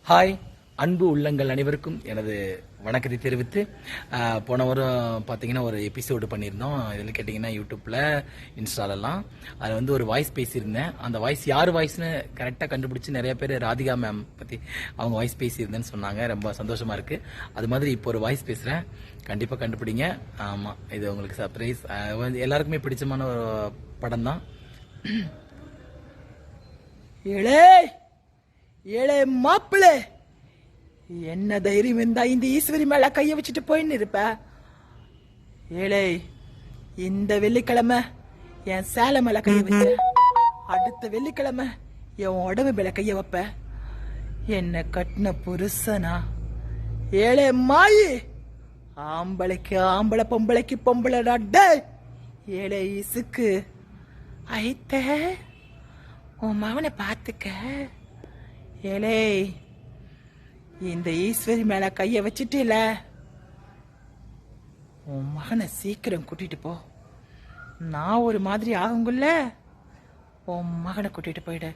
Hi அன்பு உள்ளங்கள் அனைவருக்கும் எனது வணக்கத்தை தெரிவித்து போன வாரம் பார்த்தீங்கன்னா ஒரு எபிசோடு பண்ணியிருந்தோம். இதில் கேட்டிங்கன்னா யூடியூப்பில் இன்ஸ்டாலெல்லாம் அதில் ஒரு வாய்ஸ் பேசியிருந்தேன். அந்த வாய்ஸ் யார் வாய்ஸ்னு கரெக்டாக கண்டுபிடிச்சி நிறைய பேர் ராதிகா மேம் பற்றி அவங்க வாய்ஸ் பேசியிருந்தேன்னு சொன்னாங்க. ரொம்ப சந்தோஷமாக இருக்குது. அது மாதிரி இப்போ ஒரு வாய்ஸ் பேசுகிறேன், கண்டிப்பாக கண்டுபிடிங்க. ஆமாம், இது உங்களுக்கு சர்ப்ரைஸ். எல்லாருக்குமே பிடிச்சமான ஒரு படம் தான். ஏழே ஏழே மாப்பிள்ளை, என்ன தைரியம் இருந்தா இந்த ஈஸ்வரி மேல கைய வச்சுட்டு போயின்னு இருப்ப? ஏழை, இந்த வெள்ளிக்கிழமை என் சேலை மேல கைய வச்ச, அடுத்த வெள்ளிக்கிழமை என் உடம்பு மேல கைய வைப்ப. என்ன கட்டின புருஷனா? ஏழை மாயி, ஆம்பளைக்கு ஆம்பளை, பொம்பளைக்கு பொம்பளை டே. ஏழை இசுக்கு ஐத்த உன் மகனை பார்த்துக்க. ஏலே, இந்த ஈஸ்வரி மேல கைய வச்சுட்டில, உன் மகனை சீக்கிரம் கூட்டிட்டு போ. நான் ஒரு மாதிரி ஆகுங்குள்ள உன் மகனை கூட்டிட்டு போயிடு.